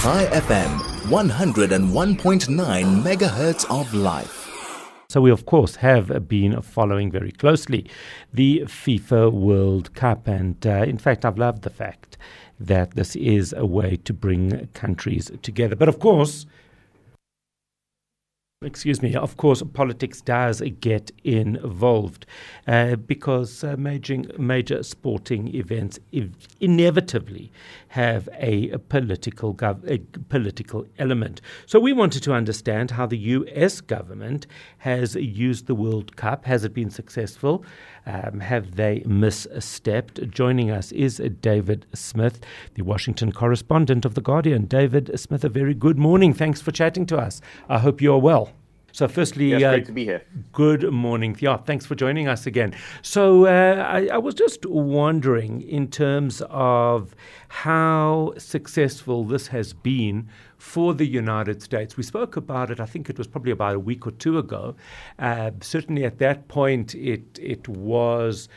High FM, 101.9 megahertz of life. So we, of course, have been following very closely the FIFA World Cup. And in fact, I've loved the fact that this is a way to bring countries together. But of course, politics does get involved because major sporting events inevitably have a political element. So we wanted to understand how the US government has used the World Cup. Has it been successful? Have they misstepped? Joining us is David Smith, the Washington correspondent of The Guardian. David Smith, a very good morning. Thanks for chatting to us. I hope you are well. So firstly, yes, great to be here. Good morning. Yeah, thanks for joining us again. So I was just wondering in terms of how successful this has been for the United States. We spoke about it, I think it was probably about a week or two ago. Certainly at that point, it was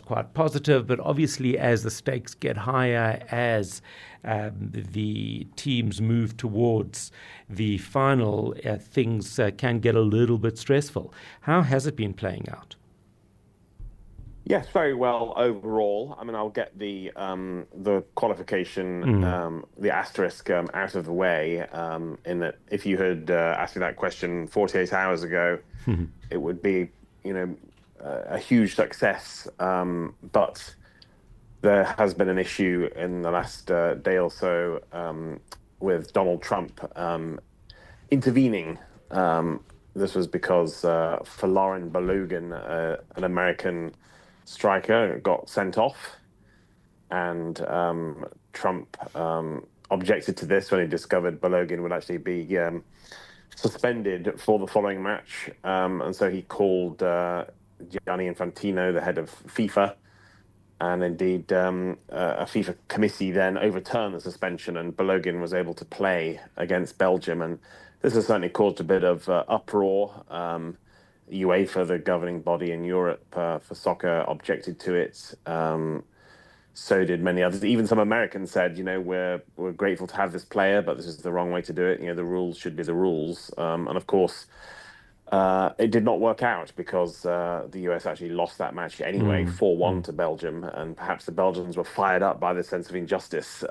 quite positive, but obviously as the stakes get higher, as the teams move towards the final, things can get a little bit stressful. How has it been playing out? Yes, very well overall. I mean, I'll get the qualification, the asterisk out of the way, in that if you had asked me that question 48 hours ago, it would be, a huge success. But there has been an issue in the last day or so with Donald Trump intervening. This was because Folarin Balogun, an American striker, got sent off, and Trump objected to this when he discovered Balogun would actually be suspended for the following match, and so he called Gianni Infantino, the head of FIFA, and indeed a FIFA committee then overturned the suspension, and Balogun was able to play against Belgium. And this has certainly caused a bit of uproar. UEFA, the governing body in Europe for soccer, objected to it. So did many others. Even some Americans said, we're grateful to have this player, but this is the wrong way to do it. The rules should be the rules. And of course, it did not work out because the US actually lost that match anyway, 4-1 to Belgium, and perhaps the Belgians were fired up by the sense of injustice.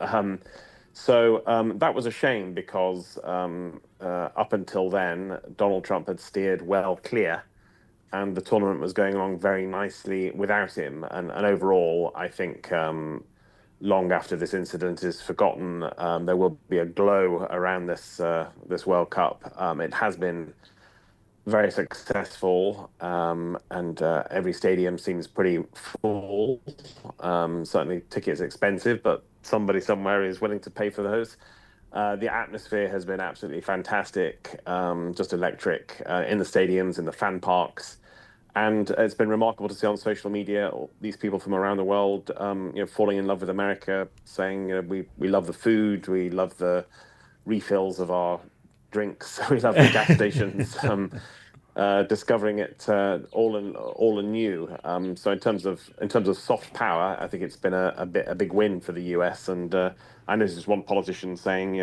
So that was a shame because up until then, Donald Trump had steered well clear, and the tournament was going along very nicely without him. And overall, I think long after this incident is forgotten, there will be a glow around this World Cup. It has been very successful, and every stadium seems pretty full. Certainly tickets expensive, but somebody somewhere is willing to pay for those. The atmosphere has been absolutely fantastic, just electric in the stadiums, in the fan parks. And it's been remarkable to see on social media these people from around the world, falling in love with America, saying, we love the food, we love the refills of our drinks, we love the gas stations, discovering it all anew. So in terms of soft power, I think it's been a big win for the US. And I noticed one politician saying,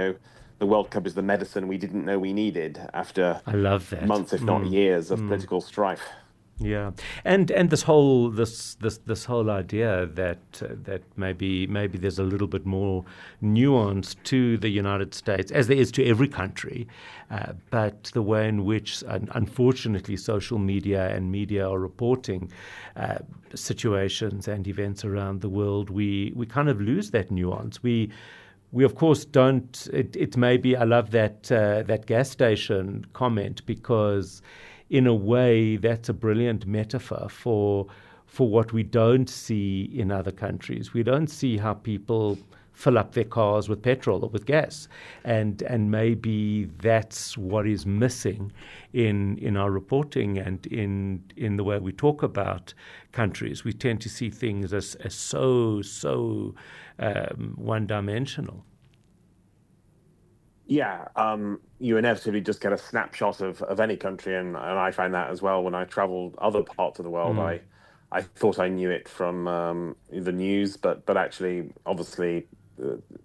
the World Cup is the medicine we didn't know we needed after I love that. Months, if not years, of political strife. Yeah, and this whole idea that maybe there's a little bit more nuance to the United States, as there is to every country, but the way in which, unfortunately, social media and media are reporting situations and events around the world, we kind of lose that nuance. We of course don't. It may be. I love that gas station comment because, in a way, that's a brilliant metaphor for what we don't see in other countries. We don't see how people fill up their cars with petrol or with gas, and maybe that's what is missing in our reporting and in the way we talk about countries. We tend to see things as so one-dimensional. Yeah, you inevitably just get a snapshot of any country, and I find that as well when I traveled other parts of the world. I thought I knew it from the news, but actually, obviously,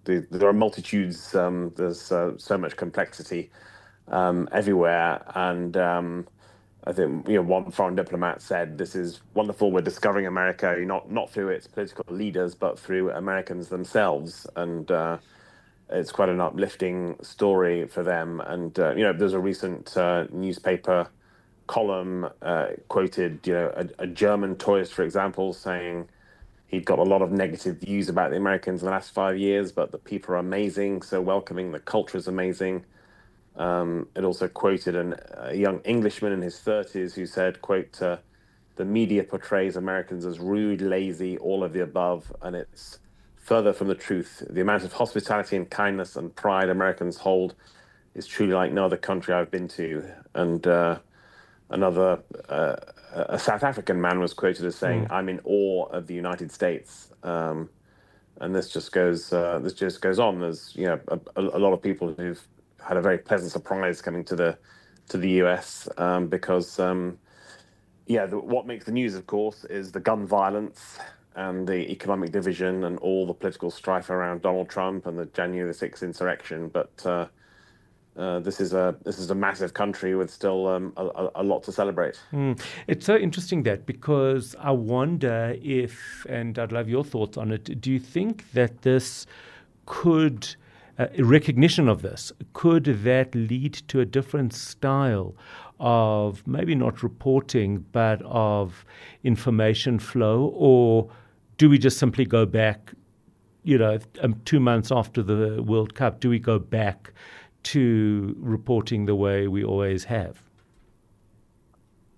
there are multitudes. There's so much complexity everywhere, and I think one foreign diplomat said, "This is wonderful. We're discovering America, not through its political leaders, but through Americans themselves." And it's quite an uplifting story for them. And there's a recent newspaper column quoted, a German tourist, for example, saying he'd got a lot of negative views about the Americans in the last 5 years, but the people are amazing, so welcoming. The culture is amazing. It also quoted a young Englishman in his 30s who said, quote, "The media portrays Americans as rude, lazy, all of the above, and it's further from the truth. The amount of hospitality and kindness and pride Americans hold is truly like no other country I've been to." And a South African man was quoted as saying, "I'm in awe of the United States." And this just goes on. There's a lot of people who've had a very pleasant surprise coming to the US because what makes the news, of course, is the gun violence and the economic division and all the political strife around Donald Trump and the January 6th insurrection. But this is a massive country with still a lot to celebrate. It's so interesting because I wonder if, and I'd love your thoughts on it, do you think that this could, recognition of this, could that lead to a different style of maybe not reporting, but of information flow? Or do we just simply go back, 2 months after the World Cup, do we go back to reporting the way we always have?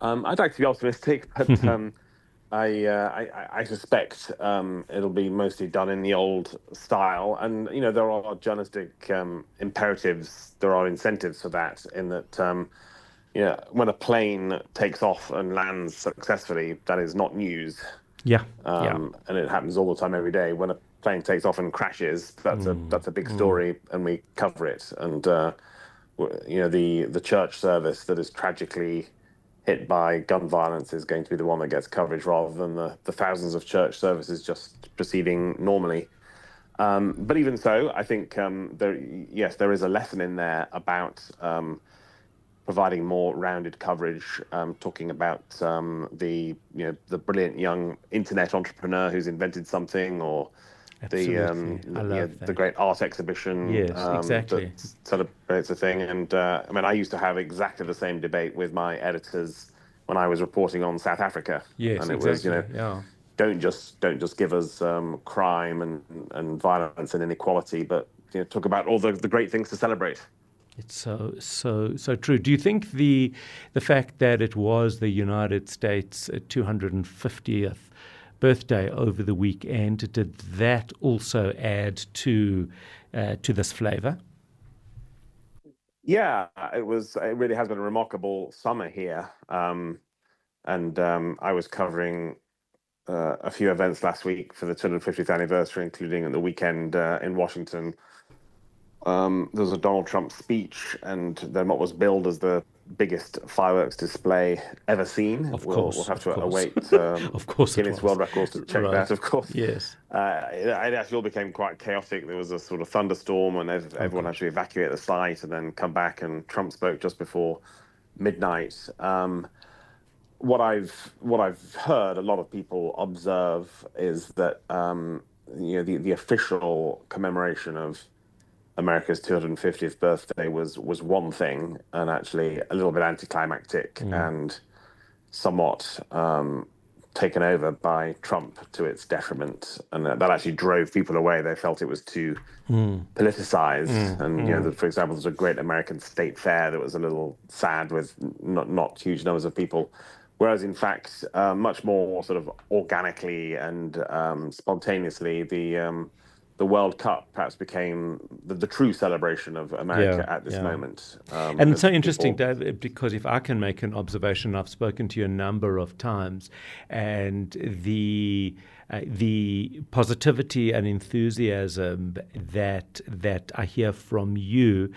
I'd like to be optimistic, but I suspect it'll be mostly done in the old style. And there are journalistic imperatives, there are incentives for that. In that, when a plane takes off and lands successfully, that is not news. Yeah. And it happens all the time, every day. When a plane takes off and crashes, that's a big story, and we cover it. And the church service that is tragically hit by gun violence is going to be the one that gets coverage, rather than the thousands of church services just proceeding normally. But even so, I think there is a lesson in there about providing more rounded coverage, talking about the brilliant young internet entrepreneur who's invented something, or the great art exhibition exactly. that celebrates a thing. And I used to have exactly the same debate with my editors when I was reporting on South Africa. Yes, and it exactly. was, don't just give us crime and violence and inequality, but talk about all the great things to celebrate. It's so true. Do you think the fact that it was the United States 250th birthday over the weekend, did that also add to this flavor? Yeah, it really has been a remarkable summer here. And I was covering a few events last week for the 250th anniversary, including the weekend in Washington. There was a Donald Trump speech, and then what was billed as the biggest fireworks display ever seen. We'll have to await Guinness World Records to check that, of course. Yes. It actually all became quite chaotic. There was a sort of thunderstorm, and everyone had to evacuate the site and then come back, and Trump spoke just before midnight. What I've heard a lot of people observe is that the official commemoration of America's 250th birthday was one thing, and actually a little bit anticlimactic and somewhat taken over by Trump to its detriment, and that actually drove people away. They felt it was too politicized, and for example, there's a great American state fair that was a little sad with not huge numbers of people, whereas in fact, much more sort of organically and spontaneously, the World Cup perhaps became the true celebration of America at this moment. And it's so interesting, Dave, because if I can make an observation, I've spoken to you a number of times, and the positivity and enthusiasm that I hear from you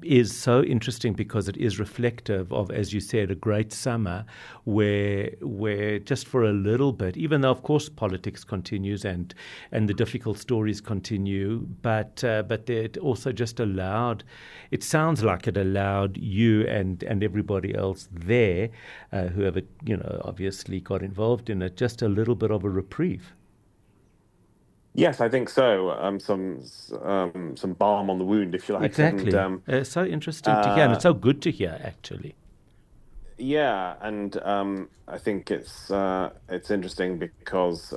is so interesting because it is reflective of, as you said, a great summer where just for a little bit, even though of course politics continues and the difficult stories continue, but it also just allowed. It sounds like it allowed you and everybody else there, whoever obviously got involved in it, just a little bit of a reprieve. Yes, I think so. Some balm on the wound, if you like. Exactly. And It's so interesting to hear, and it's so good to hear, actually. yeah, and I think it's interesting because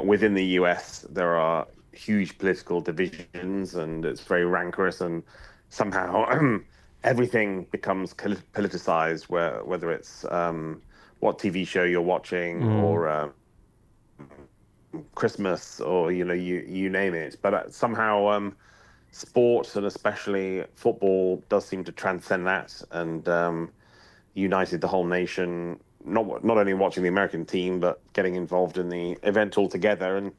within the US there are huge political divisions, and it's very rancorous, and somehow everything becomes politicized, whether it's what TV show you're watching or Christmas or you name it. But somehow sport, and especially football, does seem to transcend that and united the whole nation. Not only watching the American team, but getting involved in the event altogether.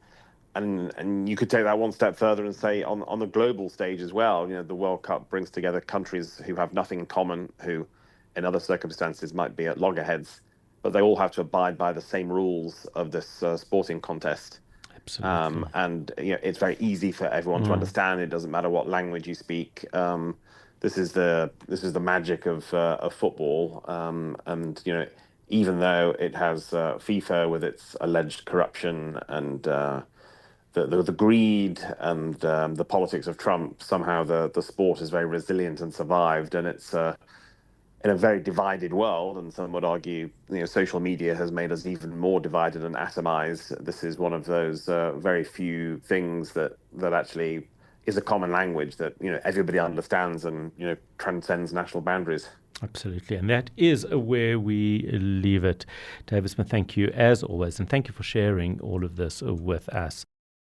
And you could take that one step further and say on the global stage as well. The World Cup brings together countries who have nothing in common, who in other circumstances might be at loggerheads, but they all have to abide by the same rules of this sporting contest. Absolutely. And it's very easy for everyone to understand. It doesn't matter what language you speak. This is the magic of football. And even though it has FIFA with its alleged corruption and the greed and the politics of Trump, somehow the sport is very resilient and survived, and it's in a very divided world. And some would argue, social media has made us even more divided and atomized. This is one of those very few things that actually is a common language that everybody understands and transcends national boundaries. Absolutely. And that is where we leave it. David Smith, thank you as always, and thank you for sharing all of this with us.